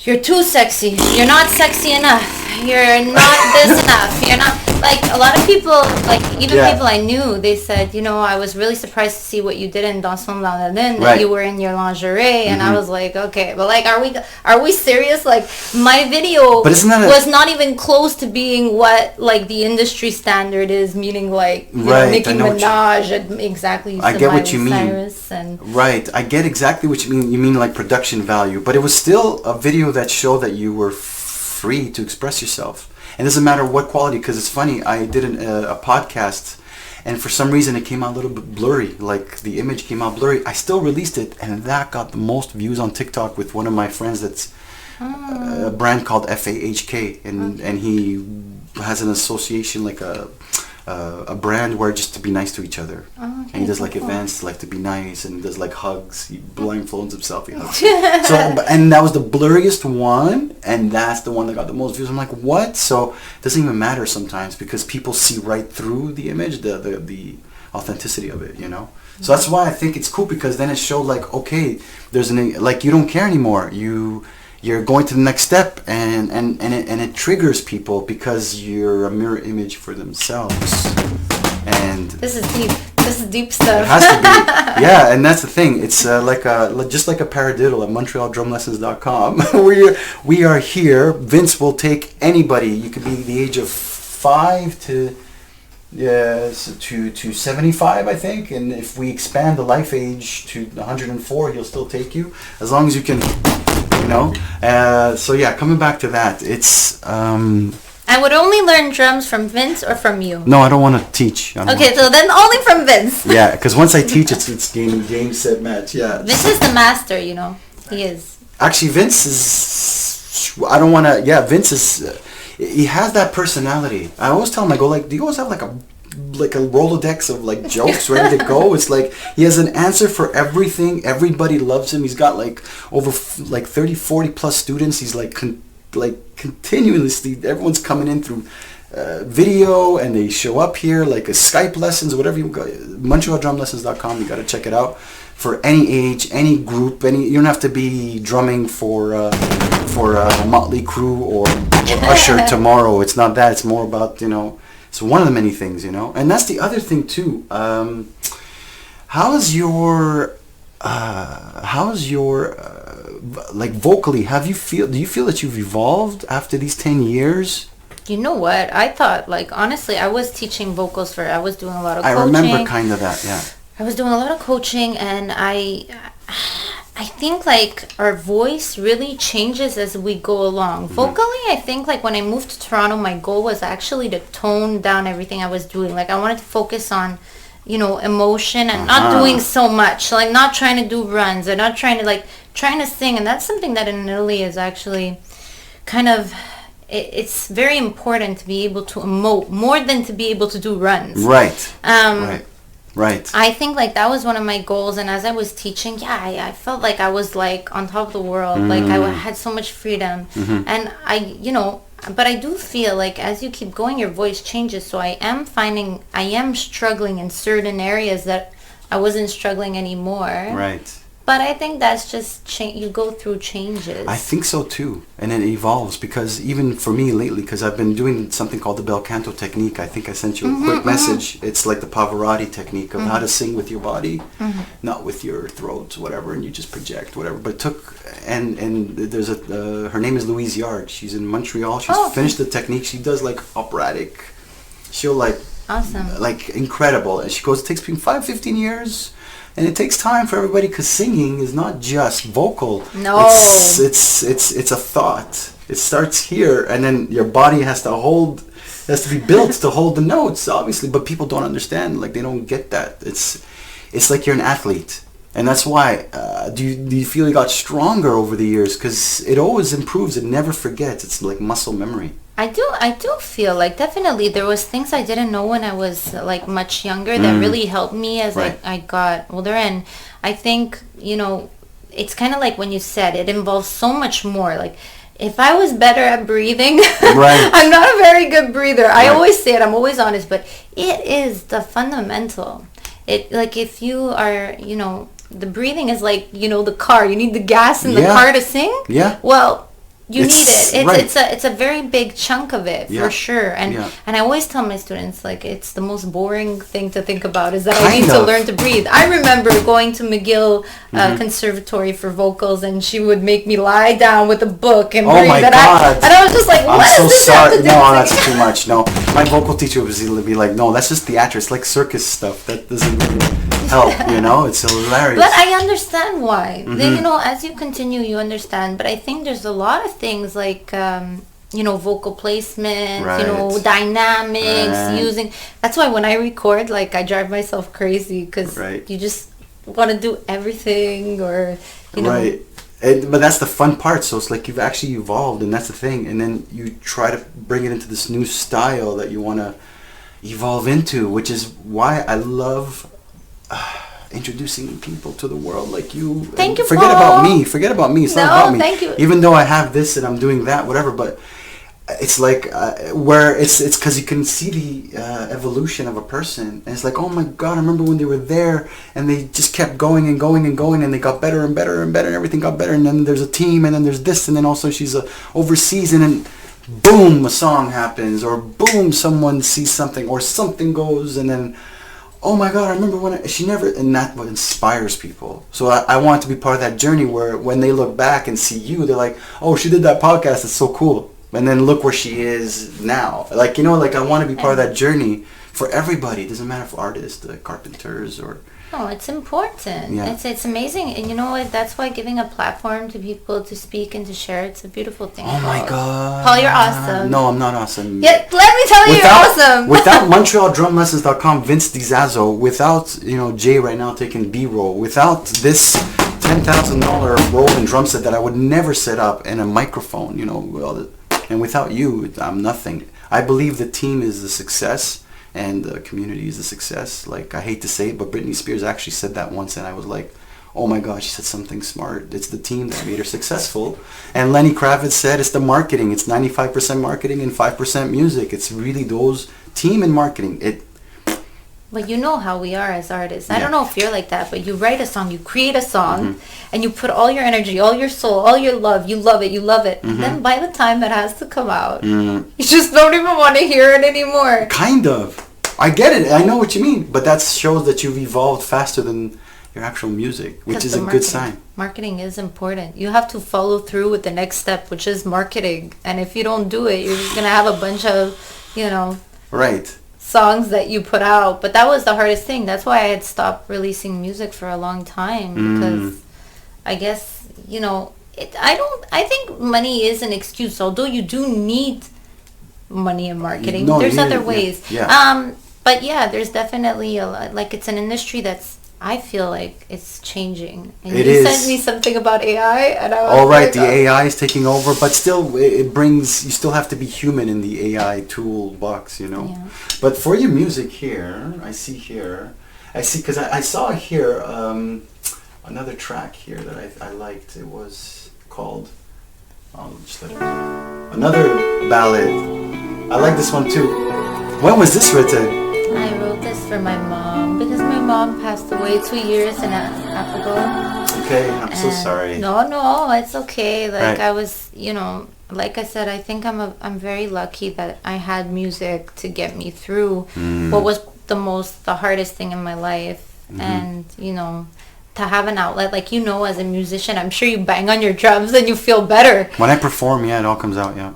Speaker 3: you're too sexy, you're not sexy enough, you're not this enough, you're not, like a lot of people, like even
Speaker 2: Yeah.
Speaker 3: people I knew, they said, you know, I was really surprised to see what you did in Dans Son La La Lune, that
Speaker 2: Right.
Speaker 3: you were in your lingerie, and I was like, okay, but like, are we serious? Like my video
Speaker 2: But isn't that
Speaker 3: was not even close to being what like the industry standard is, meaning like you know,
Speaker 2: Right,
Speaker 3: Nicki
Speaker 2: I know what you-
Speaker 3: Minaj and exactly.
Speaker 2: I get what
Speaker 3: Miley
Speaker 2: you mean.
Speaker 3: Cyrus and
Speaker 2: Right, I get exactly what you mean. You mean like production value, but it was still a video that showed that you were free to express yourself. And it doesn't matter what quality, because it's funny, I did a podcast, and for some reason it came out a little bit blurry, like the image came out blurry. I still released it, and that got the most views on TikTok with one of my friends that's a brand called FAHK, and he has an association, like a brand where just to be nice to each other.
Speaker 3: Oh, okay,
Speaker 2: And he does like
Speaker 3: cool.
Speaker 2: events like to be nice, and he does like hugs. He blindfolds himself. He hugs. So, and that was the blurriest one, and that's the one that got the most views. I'm like, what? So it doesn't even matter sometimes, because people see right through the image, the authenticity of it, you know. So that's why I think it's cool, because then it showed like, okay, there's like you don't care anymore. You're going to the next step, and it triggers people because you're a mirror image for themselves. And
Speaker 3: this is deep. This is deep stuff.
Speaker 2: it has to be. Yeah, and that's the thing. It's just like a paradiddle at MontrealDrumLessons.com. we are here. Vince will take anybody. You could be the age of 5 to 75, I think. And if we expand the life age to 104, he'll still take you, as long as you can, you know. So yeah, coming back to that, it's
Speaker 3: I would only learn drums from Vince or from you.
Speaker 2: no, I don't want to teach. I don't
Speaker 3: Okay, so then only from Vince.
Speaker 2: want- yeah, because once I teach, it's game set match. Yeah.
Speaker 3: Vince is the master, you know. He is.
Speaker 2: Actually, Vince is. I don't want to. Yeah, Vince is. He has that personality. I always tell him, I go like, do you always have like a Rolodex of like jokes ready to go? It's like he has an answer for everything. Everybody loves him. He's got like over like 30, 40 plus students. He's like continuously. Everyone's coming in through video, and they show up here like a Skype lessons or whatever you go. MontrealDrumLessons.com. You got to check it out. For any age, any group, you don't have to be drumming for Motley Crue or Usher tomorrow. It's not that. It's more about, you know, it's one of the many things, you know. And that's the other thing too. How's your like vocally? Do you feel that you've evolved after these 10 years?
Speaker 3: You know what? I thought, like, honestly, I was teaching vocals I was doing a lot of
Speaker 2: I
Speaker 3: coaching.
Speaker 2: remember kind of that, yeah.
Speaker 3: I was doing a lot of coaching, and I think like our voice really changes as we go along. Vocally, I think like when I moved to Toronto, my goal was actually to tone down everything I was doing. Like I wanted to focus on, you know, emotion and not doing so much. Like not trying to do runs and not trying to sing. And that's something that in Italy is actually kind of, it's very important to be able to emote more than to be able to do runs.
Speaker 2: Right. Right.
Speaker 3: I think like that was one of my goals, and as I was teaching, I felt like I was like on top of the world. Like I had so much freedom, and but I do feel like as you keep going, your voice changes. So I am struggling in certain areas that I wasn't struggling anymore.
Speaker 2: Right.
Speaker 3: But I think that's just you go through changes.
Speaker 2: I think so too, and it evolves, because even for me lately, because I've been doing something called the bel canto technique. I think I sent you a quick message. It's like the Pavarotti technique of how to sing with your body, not with your throat, whatever, and you just project whatever. But it took and there's her name is Louise Yard. She's in Montreal. She's finished the technique. She does like operatic. She'll like
Speaker 3: awesome,
Speaker 2: like incredible, and she goes, it takes between 5-15 years. And it takes time for everybody, because singing is not just vocal.
Speaker 3: No.
Speaker 2: It's a thought. It starts here, and then your body has to hold has to be built to hold the notes, obviously. But people don't understand. Like, they don't get that. It's like you're an athlete. And that's why, do you feel you got stronger over the years? Because it always improves. It never forgets. It's like muscle memory.
Speaker 3: I do feel like definitely there was things I didn't know when I was like much younger that really helped me as
Speaker 2: Right.
Speaker 3: I got older. And I think, it's kind of like when you said it involves so much more. Like, if I was better at breathing,
Speaker 2: Right.
Speaker 3: I'm not a very good breather. I
Speaker 2: Right.
Speaker 3: always say it, I'm always honest, but it is the fundamental. It, like, if you are, the breathing is like, the car. You need the gas in the
Speaker 2: Yeah.
Speaker 3: car to sing.
Speaker 2: Yeah.
Speaker 3: Well, you
Speaker 2: It's-
Speaker 3: need it.
Speaker 2: right.
Speaker 3: It's a very big chunk of it,
Speaker 2: Yeah.
Speaker 3: for sure. And
Speaker 2: Yeah.
Speaker 3: and I always tell my students, like, it's the most boring thing to think about is that I
Speaker 2: Kind
Speaker 3: need to
Speaker 2: of.
Speaker 3: learn to breathe. I remember going to McGill Conservatory for vocals, and she would make me lie down with a book and
Speaker 2: Oh
Speaker 3: breathe.
Speaker 2: my
Speaker 3: and
Speaker 2: God.
Speaker 3: and I was just like, what
Speaker 2: I'm so
Speaker 3: does this have
Speaker 2: sorry.
Speaker 3: to do
Speaker 2: No,
Speaker 3: with
Speaker 2: that's
Speaker 3: it?
Speaker 2: too much. No, my vocal teacher was be like, no, that's just theater. It's like circus stuff. That doesn't really help. It's hilarious.
Speaker 3: But I understand why.
Speaker 2: Mm-hmm.
Speaker 3: Then, as you continue, you understand. But I think there's a lot of things like, vocal placement,
Speaker 2: Right.
Speaker 3: dynamics,
Speaker 2: Right.
Speaker 3: using. That's why when I record, like, I drive myself crazy because
Speaker 2: Right.
Speaker 3: you just want to do everything, or,
Speaker 2: Right. But that's the fun part. So it's like you've actually evolved, and that's the thing. And then you try to bring it into this new style that you want to evolve into, which is why I love introducing people to the world like you.
Speaker 3: Thank you,
Speaker 2: Forget
Speaker 3: Paul.
Speaker 2: about me. Forget about me. It's
Speaker 3: No,
Speaker 2: not about me.
Speaker 3: thank you.
Speaker 2: Even though I have this and I'm doing that, whatever. But it's like where it's because you can see the evolution of a person, and it's like, oh my God, I remember when they were there and they just kept going and going and going, and they got better and better and better, and everything got better, and then there's a team, and then there's this, and then also she's overseas, and then boom, a song happens, or boom, someone sees something, or something goes, and then oh my God, I remember when she never, and that's what inspires people. So I want to be part of that journey where when they look back and see you, they're like, oh, she did that podcast, it's so cool. And then look where she is now. Like, like I want to be part of that journey for everybody. It doesn't matter if artists, carpenters, or...
Speaker 3: Oh, it's important.
Speaker 2: Yeah.
Speaker 3: It's amazing. And you know what? That's why giving a platform to people to speak and to share, it's a beautiful thing.
Speaker 2: Oh my
Speaker 3: Paul.
Speaker 2: God.
Speaker 3: Paul, you're awesome.
Speaker 2: No, I'm not awesome.
Speaker 3: Yeah, let me tell you, you're awesome.
Speaker 2: Without MontrealDrumLessons.com, Vince DiZazzo, without, Jay right now taking B-roll, without this $10,000 roll and drum set that I would never set up, and a microphone, and without you, I'm nothing. I believe the team is the success, and the community is the success. Like, I hate to say it, but Britney Spears actually said that once, and I was like, oh my God, she said something smart. It's the team that made her successful. And Lenny Kravitz said it's the marketing. It's 95% marketing and 5% music. It's really those team and marketing.
Speaker 3: But you know how we are as artists. I
Speaker 2: Yeah.
Speaker 3: don't know if you're like that, but you write a song, you create a song, and you put all your energy, all your soul, all your love. You love it. Then by the time it has to come out, you just don't even want to hear it anymore.
Speaker 2: Kind of. I get it. I know what you mean. But that shows that you've evolved faster than your actual music, which
Speaker 3: 'Cause
Speaker 2: is
Speaker 3: the
Speaker 2: a good
Speaker 3: marketing-
Speaker 2: sign.
Speaker 3: Marketing is important. You have to follow through with the next step, which is marketing. And if you don't do it, you're just going to have a bunch of,
Speaker 2: Right.
Speaker 3: songs that you put out. But that was the hardest thing. That's why I had stopped releasing music for a long time, because I guess, I think money is an excuse, although you do need money in marketing.
Speaker 2: No,
Speaker 3: There's
Speaker 2: you need
Speaker 3: other
Speaker 2: it,
Speaker 3: ways.
Speaker 2: yeah.
Speaker 3: But yeah, there's definitely a lot, like, it's an industry that's, I feel like it's changing. And
Speaker 2: It
Speaker 3: you
Speaker 2: is.
Speaker 3: sent me something about AI, and I was
Speaker 2: All right,
Speaker 3: like,
Speaker 2: the AI is taking over, but still, it brings, you still have to be human in the AI toolbox,
Speaker 3: Yeah.
Speaker 2: But for your music here, I see, because I saw here another track here that I liked. It was called, I'll just let it another ballad. I like this one too. When was this written?
Speaker 3: I wrote this for my mom, because my mom passed away 2 years and a half ago.
Speaker 2: Okay, I'm so
Speaker 3: And
Speaker 2: sorry.
Speaker 3: No, it's okay. Like,
Speaker 2: Right.
Speaker 3: I was, like I said, I think I'm very lucky that I had music to get me through what was the hardest thing in my life. And, to have an outlet, like, as a musician, I'm sure you bang on your drums and you feel better.
Speaker 2: When I perform, it all comes out, yeah.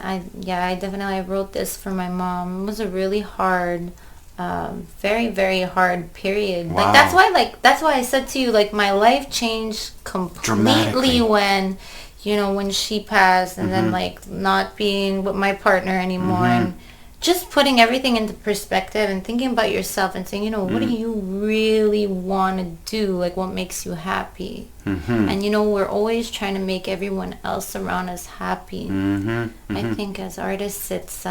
Speaker 3: I definitely wrote this for my mom. It was a really hard, very, very hard period.
Speaker 2: Wow.
Speaker 3: That's why I said to you, like, my life changed completely
Speaker 2: Dramatically.
Speaker 3: when she passed, and then, like, not being with my partner anymore, and just putting everything into perspective and thinking about yourself and saying, what do you really want to do? Like, what makes you happy? And, we're always trying to make everyone else around us happy. I think as artists, it's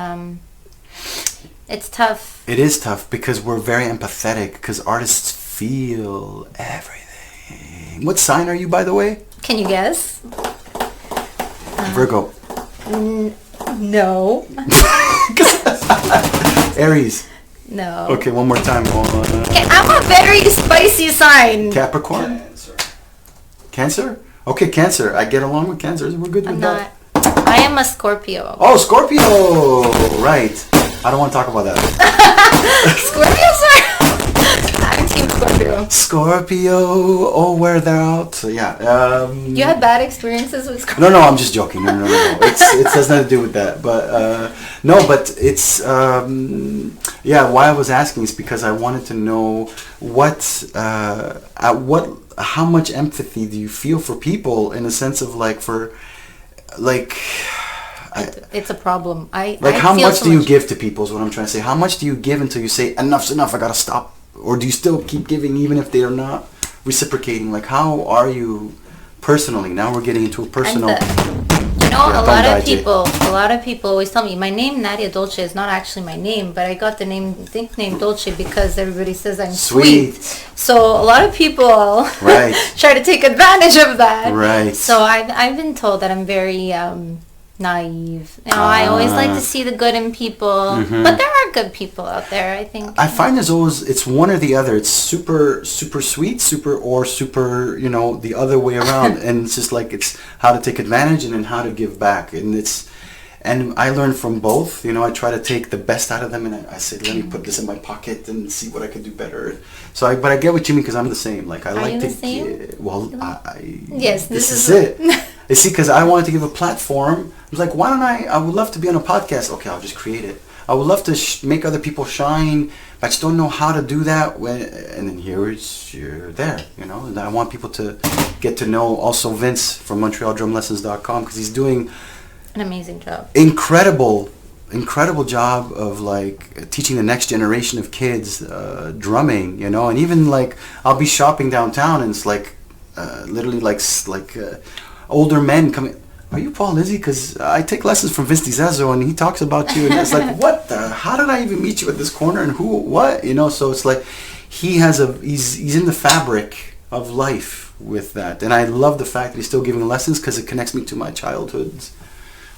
Speaker 3: tough.
Speaker 2: It is tough because we're very empathetic, because artists feel everything. What sign are you, by the way?
Speaker 3: Can you guess?
Speaker 2: Virgo.
Speaker 3: No.
Speaker 2: Aries.
Speaker 3: No.
Speaker 2: Okay, one more time.
Speaker 3: Okay, I'm a very spicy sign.
Speaker 2: Capricorn. Cancer. Okay, Cancer. I get along with Cancer. We're good with that.
Speaker 3: I am a Scorpio.
Speaker 2: Oh, Scorpio. Right. I don't want to talk about that.
Speaker 3: Scorpios are... I'm Team Scorpio.
Speaker 2: Scorpio. Oh, where they're out. So, yeah.
Speaker 3: You had bad experiences with Scorpio?
Speaker 2: No, I'm just joking. No. It has nothing to do with that. But but it's why I was asking is because I wanted to know how much empathy do you feel for people, in a sense of
Speaker 3: it's a problem.
Speaker 2: How much do you give to people is what I'm trying to say. How much do you give until you say enough's enough, I gotta stop? Or do you still keep giving even if they are not reciprocating? Like, how are you personally? Now we're getting into a personal...
Speaker 3: a lot of people always tell me my name Nadia Dolce is not actually my name, but I got the nickname Dolce because everybody says I'm sweet. So a lot of people try to take advantage of that.
Speaker 2: Right.
Speaker 3: So I've been told that I'm very naive. I always like to see the good in people, but there are good people out there, I think.
Speaker 2: I find it's one or the other. It's super sweet, super the other way around. And it's just it's how to take advantage and then how to give back. And I learned from both. I try to take the best out of them, and I say, let me put this in my pocket and see what I could do better. So but I get what you mean, because I'm the same. Like, I
Speaker 3: are
Speaker 2: like
Speaker 3: you
Speaker 2: to...
Speaker 3: the same?
Speaker 2: Yes, this is it. You see, because I wanted to give a platform. I was like, why don't I would love to be on a podcast. Okay, I'll just create it. I would love to make other people shine, but I just don't know how to do that. And then you're there, And I want people to get to know also Vince from MontrealDrumLessons.com, because he's doing
Speaker 3: an amazing job.
Speaker 2: Incredible job of teaching the next generation of kids drumming, and even I'll be shopping downtown and it's literally older men coming. Are you Paul Lizzi? Because I take lessons from Vince DiZezzo and he talks about you, and it's what the? How did I even meet you at this corner? And who? What? So it's he's in the fabric of life with that, and I love the fact that he's still giving lessons, because it connects me to my childhoods,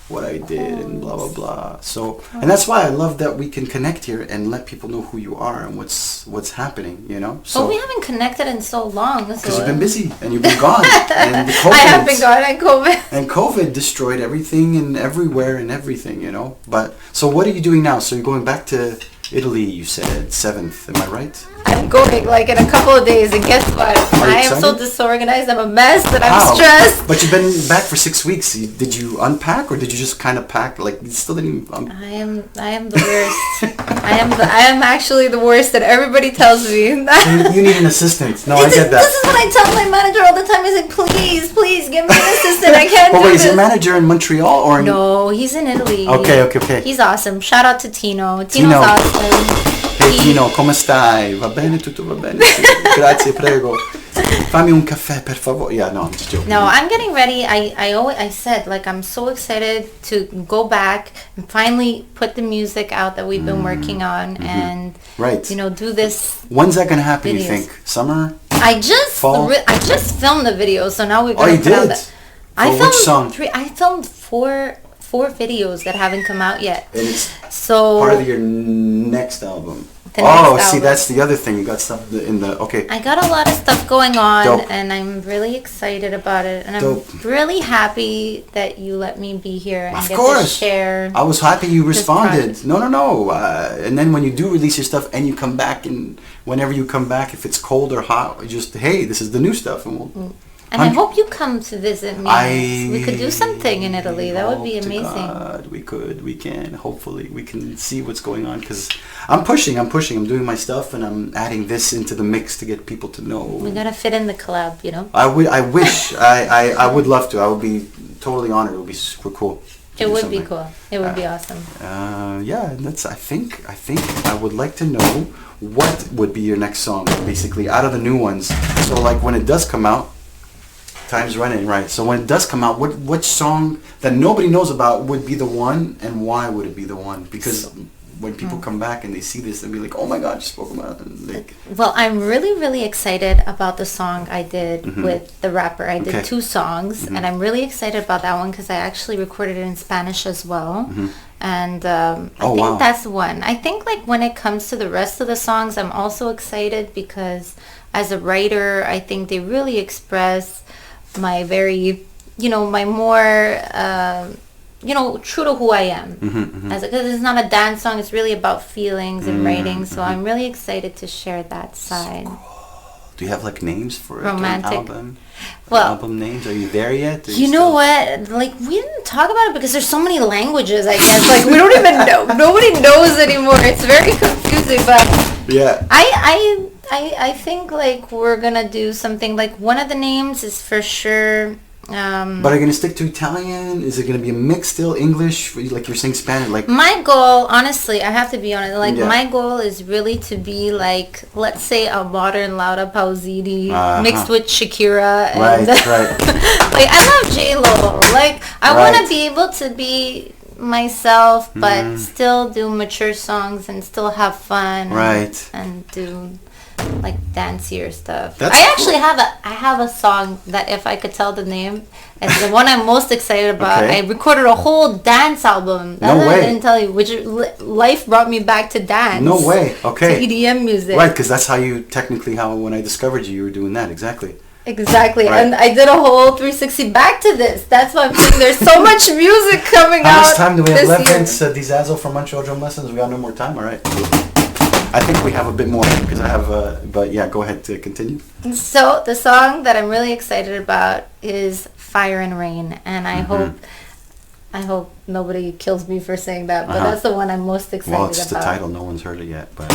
Speaker 2: what I did, and blah blah blah. So, and that's why I love that we can connect here and let people know who you are and what's happening. So,
Speaker 3: but we haven't connected in so long.
Speaker 2: Because you've been busy and you've been gone. And
Speaker 3: I have been gone, and COVID.
Speaker 2: And COVID destroyed everything and everywhere and everything. But so, what are you doing now? So you're going back to Italy. You said 7th. Am I right?
Speaker 3: I'm going in a couple of days, and guess what? I am so disorganized. I'm a mess, and I'm stressed.
Speaker 2: But you've been back for 6 weeks. Did you unpack, or did you just kind of pack? You still didn't.
Speaker 3: I am the worst. I am actually the worst that everybody tells me.
Speaker 2: You need an assistant. No, I get that.
Speaker 3: This is what I tell my manager all the time. I say, please give me an assistant. I can't do this.
Speaker 2: Wait, is your manager in Montreal or?
Speaker 3: No, he's in Italy.
Speaker 2: Okay.
Speaker 3: He's awesome. Shout out to Tino. Tino's awesome.
Speaker 2: Hey Tino, come stai? Va bene? Tutto va bene? Grazie, prego. Fammi un caffè, per favore. Yeah, no, I'm just joking.
Speaker 3: No, I'm getting ready. I said, I'm so excited to go back and finally put the music out that we've been working on, and do this.
Speaker 2: When's that gonna happen? Videos. You think summer?
Speaker 3: I just filmed the video, so now we're gonna put out that.
Speaker 2: Which song?
Speaker 3: I filmed four videos that haven't come out yet.
Speaker 2: And it's part of your next album. See, that's the other thing. You got stuff in the... Okay.
Speaker 3: I got a lot of stuff going on, and I'm really excited about it. And I'm really happy that you let me be here and get to share.
Speaker 2: I was happy you responded. No. And then when you do release your stuff and you come back, and whenever you come back, if it's cold or hot, just, hey, this is the new stuff. And
Speaker 3: And I hope you come to visit me. We could do something in Italy. That would be amazing.
Speaker 2: God, we can. Hopefully, we can see what's going on, because I'm pushing. I'm doing my stuff, and I'm adding this into the mix to get people to know.
Speaker 3: We gotta fit in the collab,
Speaker 2: I wish. I would love to. I would be totally honored. It would be super cool.
Speaker 3: It
Speaker 2: do
Speaker 3: would be
Speaker 2: something.
Speaker 3: cool. It would be awesome.
Speaker 2: Yeah, that's. I think I would like to know what would be your next song, basically, out of the new ones. So like when it does come out, time's running, right? So when it does come out, what song that nobody knows about would be the one, and why would it be the one? Because when people come back and they see this, they'll be like, "Oh my God, you spoke about it." Like,
Speaker 3: Well, I'm really, really excited about the song I did with the rapper. I did
Speaker 2: Okay.
Speaker 3: 2 songs, and I'm really excited about that one because I actually recorded it in Spanish as well. And I
Speaker 2: Oh,
Speaker 3: think
Speaker 2: wow.
Speaker 3: that's one. I think like when it comes to the rest of the songs, I'm also excited because as a writer, I think they really express my very, my more, true to who I am. Because it's not a dance song, it's really about feelings and writing. So I'm really excited to share that side.
Speaker 2: do you have like names for
Speaker 3: Romantic.
Speaker 2: an album?
Speaker 3: Well,
Speaker 2: Album names? Are you there yet? Or
Speaker 3: you know
Speaker 2: still-
Speaker 3: what? Like, we didn't talk about it because there's so many languages, I guess. Like, we don't even know. Nobody knows anymore. It's very confusing, but
Speaker 2: Yeah.
Speaker 3: I think, like, we're gonna do something, like, one of the names is for sure,
Speaker 2: But are you gonna stick to Italian? Is it gonna be a mix still? English? Like you're saying Spanish? Like
Speaker 3: my goal, honestly, I have to be honest, like,
Speaker 2: Yeah.
Speaker 3: my goal is really to be, like, let's say a modern Laura Pausini mixed with Shakira. And,
Speaker 2: right.
Speaker 3: like, I love J-Lo. Like, I
Speaker 2: Right.
Speaker 3: want to be able to be myself, but still do mature songs and still have fun.
Speaker 2: Right.
Speaker 3: And do like dancier stuff.
Speaker 2: That's
Speaker 3: I actually have a song that if I could tell the name, it's the one I'm most excited about.
Speaker 2: Okay.
Speaker 3: I recorded a whole dance album.
Speaker 2: No
Speaker 3: That
Speaker 2: way.
Speaker 3: I didn't tell you, which life brought me back to dance.
Speaker 2: No way. Okay.
Speaker 3: To EDM music.
Speaker 2: Right, because that's how you technically when I discovered you were doing that exactly.
Speaker 3: Exactly.
Speaker 2: Right.
Speaker 3: And I did a whole 360 back to this. That's why I'm saying there's so much music coming out.
Speaker 2: How much time do we have
Speaker 3: this
Speaker 2: left?
Speaker 3: year.
Speaker 2: Vince Dizazo from Montreal Drum Lessons. We got no more time. All right. I think we have a bit more because I have. But yeah, go ahead to continue.
Speaker 3: So the song that I'm really excited about is Fire and Rain, and I hope nobody kills me for saying that, but that's the one I'm most excited about.
Speaker 2: Well, it's the title. No one's heard it yet, but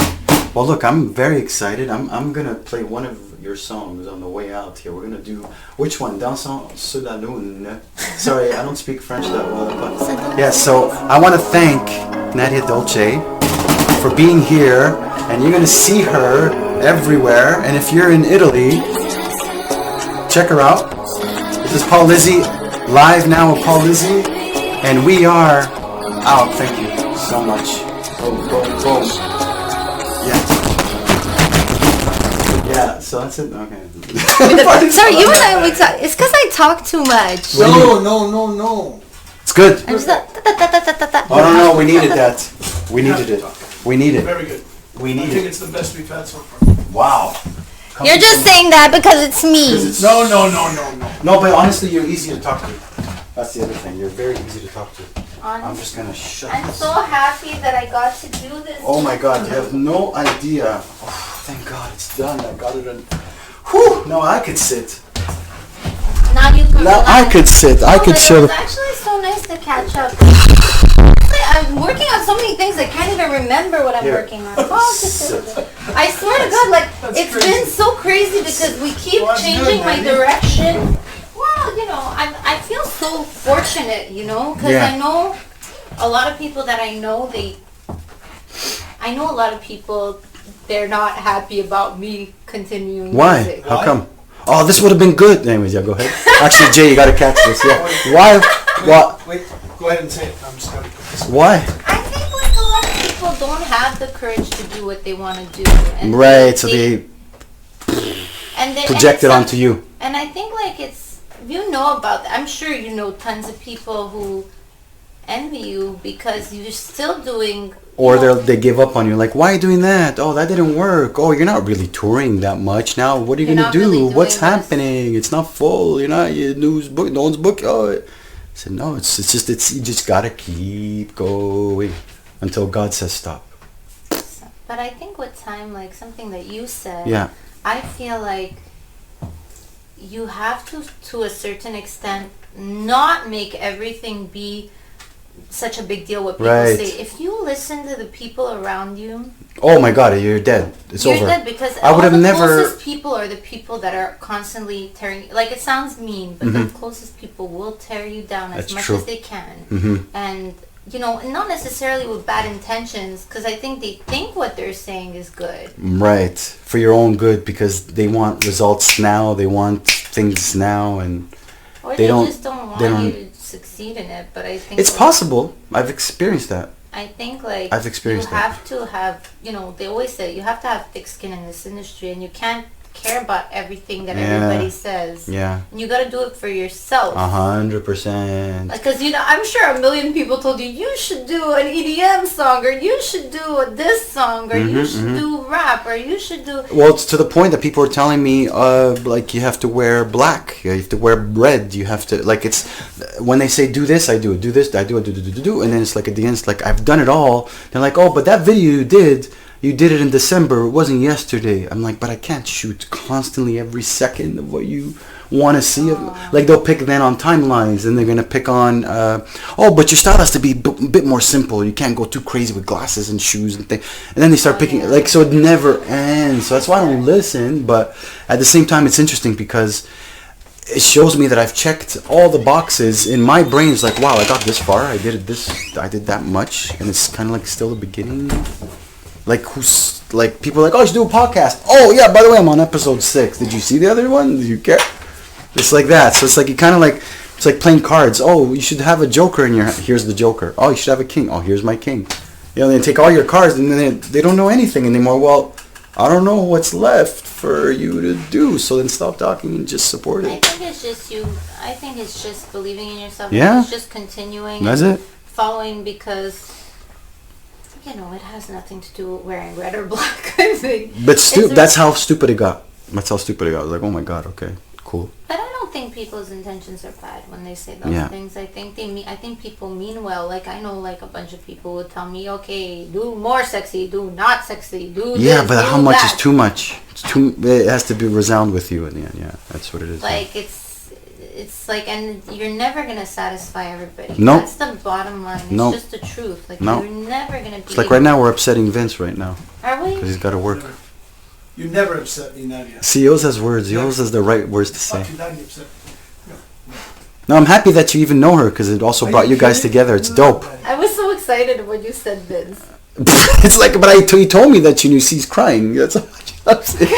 Speaker 2: well, look, I'm very excited. I'm gonna play one of your songs on the way out here. We're gonna do which one? Dansons sous la lune. Sorry, I don't speak French that well, but yeah. So I want to thank Nadia Dolce for being here, and you're gonna see her everywhere. And if you're in Italy, check her out. This is Paul Lizzi, live now with Paul Lizzi, and we are out. Thank you so much. Boom, boom, boom. Yeah, so that's it. Okay.
Speaker 3: Sorry, you and I, it's because I talk too much.
Speaker 4: No.
Speaker 2: It's good.
Speaker 3: I'm just like, ta-ta-ta-ta-ta-ta.
Speaker 2: Oh no, we needed that. We needed it. We need it.
Speaker 4: Very good.
Speaker 2: We
Speaker 4: I
Speaker 2: need
Speaker 4: think
Speaker 2: it.
Speaker 4: it's the best we've had so far.
Speaker 2: Wow.
Speaker 3: You're just saying that because it's me.
Speaker 4: No.
Speaker 2: No, but honestly, you're easy to talk to. That's the other thing. You're very easy to talk to. I'm just gonna shut
Speaker 3: I'm
Speaker 2: this.
Speaker 3: so happy that I got to do this.
Speaker 2: Oh my God, you have no idea. Oh, thank God, it's done. I got it done. Whew. No, I could sit.
Speaker 3: Now you can
Speaker 2: Now I
Speaker 3: relax.
Speaker 2: could sit. I
Speaker 3: Oh,
Speaker 2: could
Speaker 3: but
Speaker 2: chill.
Speaker 3: It was actually so nice to catch up. I'm working on so many things I can't even remember what I'm
Speaker 2: Here.
Speaker 3: working on. Oh,
Speaker 2: Sit.
Speaker 3: I swear to God, like
Speaker 4: That's
Speaker 3: it's
Speaker 4: crazy.
Speaker 3: been so crazy because we keep
Speaker 4: Well, that's
Speaker 3: changing
Speaker 4: good,
Speaker 3: my
Speaker 4: man.
Speaker 3: direction. Well, I feel so fortunate, because
Speaker 2: Yeah.
Speaker 3: I know a lot of people that I know I know a lot of people. They're not happy about me continuing
Speaker 2: Why?
Speaker 3: music.
Speaker 2: How come? Oh, this would have been good. Anyways, yeah, go ahead. Actually, Jay, you gotta catch this. Yeah. Why? What?
Speaker 4: Wait, go ahead and say it. I'm just gonna put this.
Speaker 2: Why?
Speaker 3: I think like a lot of people don't have the courage to do what they want to do. And
Speaker 2: Right. So they
Speaker 3: and they
Speaker 2: project it
Speaker 3: and
Speaker 2: onto you.
Speaker 3: And I think like you know about that. I'm sure you know tons of people who envy you because you're still doing.
Speaker 2: Or they give up on you. Like, why are you doing that? Oh, that didn't work. Oh, you're not really touring that much now. What are you
Speaker 3: You're
Speaker 2: gonna
Speaker 3: not
Speaker 2: do?
Speaker 3: really doing
Speaker 2: What's
Speaker 3: this.
Speaker 2: happening? It's not full. You're not. Your news book. No one's book. Oh, I said no. It's you just gotta keep going until God says stop.
Speaker 3: But I think with time, like something that you said,
Speaker 2: Yeah.
Speaker 3: I feel like you have to a certain extent, not make everything be such a big deal what people
Speaker 2: Right.
Speaker 3: say. If you listen to the people around you,
Speaker 2: Oh my God, you're dead. It's
Speaker 3: you're
Speaker 2: over.
Speaker 3: dead, because
Speaker 2: I would
Speaker 3: all
Speaker 2: have
Speaker 3: the
Speaker 2: never.
Speaker 3: closest people are the people that are constantly tearing. Like, it sounds mean, but the closest people will tear you down as
Speaker 2: That's
Speaker 3: much
Speaker 2: true.
Speaker 3: as they can.
Speaker 2: Mhm.
Speaker 3: And you know, not necessarily with bad intentions, because I think they think what they're saying is good.
Speaker 2: Right, for your own good, because they want results now. They want things now, and
Speaker 3: Or
Speaker 2: They
Speaker 3: they,
Speaker 2: don't-
Speaker 3: just don't want
Speaker 2: they don't-
Speaker 3: you to succeed in it. But I think
Speaker 2: it's possible. I've experienced that.
Speaker 3: I think like
Speaker 2: I've experienced
Speaker 3: you
Speaker 2: that.
Speaker 3: have to have, you know, they always say you have to have thick skin in this industry, and you can't care about everything that
Speaker 2: Yeah.
Speaker 3: everybody says.
Speaker 2: Yeah,
Speaker 3: And you got to do it for yourself.
Speaker 2: 100%.
Speaker 3: Because, you know, I'm sure a million people told you, you should do an EDM song, or you should do this song, or you should do rap, or you should do...
Speaker 2: Well, it's to the point that people are telling me, like, you have to wear black, you have to wear red, you have to, like, it's, when they say do this, I do it, do this, I do it, do, and then it's like, at the end, it's like, I've done it all. They're like, oh, but that video you did it in December, it wasn't yesterday. I'm like, but I can't shoot constantly every second of what you want to see. Like, they'll pick then on timelines, and they're going to pick on, oh, but your style has to be a bit more simple. You can't go too crazy with glasses and shoes and things. And then they start picking, like, so it never ends. So that's why I don't listen. But at the same time, it's interesting because it shows me that I've checked all the boxes in my brain. It's like, wow, I got this far. I did that much. And it's kind of like still the beginning. Like, people are like, oh, you should do a podcast. Oh, yeah, by the way, I'm on episode 6. Did you see the other one? Did you care? It's like that. So it's like, you kind of like, it's like playing cards. Oh, you should have a joker in your hand. Here's the joker. Oh, you should have a king. Oh, here's my king. You know, they take all your cards, and then they don't know anything anymore. Well, I don't know what's left for you to do. So then stop talking and just support
Speaker 3: I
Speaker 2: it.
Speaker 3: think it's just you. I think it's just believing in yourself.
Speaker 2: Yeah.
Speaker 3: It's just continuing.
Speaker 2: That's
Speaker 3: and
Speaker 2: it.
Speaker 3: Following, because, you know, it has nothing to do with wearing red or black, I think.
Speaker 2: But
Speaker 3: It's
Speaker 2: that's how stupid it got. That's how stupid it got. I was like, oh my God, okay, cool.
Speaker 3: But I don't think people's intentions are bad when they say those
Speaker 2: Yeah.
Speaker 3: things. I think I think people mean well. Like, I know, like, a bunch of people would tell me, okay, do more sexy, do not sexy, do
Speaker 2: Yeah,
Speaker 3: this,
Speaker 2: but
Speaker 3: do
Speaker 2: how much
Speaker 3: that.
Speaker 2: is too much? It's too. It has to be resound with you in the end. Yeah, that's what it is.
Speaker 3: Like, it's like, and you're never gonna satisfy everybody.
Speaker 2: No.
Speaker 3: That's the bottom line. It's
Speaker 2: No.
Speaker 3: just the truth. Like,
Speaker 2: No.
Speaker 3: you're never gonna be.
Speaker 2: It's like right now we're upsetting Vince right now
Speaker 3: Are we?
Speaker 2: because he's got to work.
Speaker 4: You never upset me, Nadia.
Speaker 2: See, he always has words. He always has the right words to say.
Speaker 4: Fuck you, Nadia upset.
Speaker 2: No, I'm happy that you even know her because it also
Speaker 4: Are
Speaker 2: brought
Speaker 4: you
Speaker 2: you guys
Speaker 4: kidding?
Speaker 2: together. It's dope.
Speaker 3: I was so excited when you said Vince.
Speaker 2: It's like, but he told me that you knew she's crying. That's how much he loves it.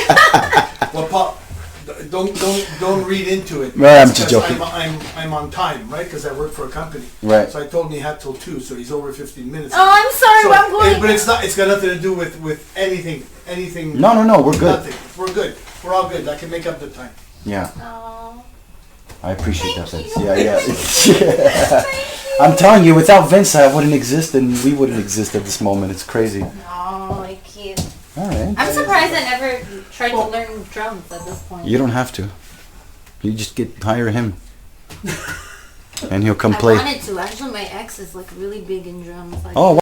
Speaker 4: Well, Pop, don't read into it.
Speaker 2: Right, I'm just
Speaker 4: Because
Speaker 2: joking.
Speaker 4: I'm on time, right? Because I work for a company.
Speaker 2: Right.
Speaker 4: So I told him he had till 2, so he's over 15 minutes.
Speaker 3: Oh, I'm sorry,
Speaker 4: So,
Speaker 3: but I'm going.
Speaker 4: but it's not. It's got nothing to do with anything.
Speaker 2: No, we're good.
Speaker 4: Nothing. We're good. We're all good. I can make up the time.
Speaker 2: Yeah,
Speaker 3: Oh.
Speaker 2: I appreciate that,
Speaker 3: Thank
Speaker 2: Vince.
Speaker 3: you.
Speaker 2: Yeah. I'm telling you, without Vince, I wouldn't exist, and we wouldn't exist at this moment. It's crazy.
Speaker 3: No, I can't.
Speaker 2: All right.
Speaker 3: I'm surprised I never tried to learn drums at this point.
Speaker 2: You don't have to. You just hire him, and he'll come
Speaker 3: I
Speaker 2: play.
Speaker 3: wanted to. Actually, my ex is like really big in drums. Like,
Speaker 2: Oh.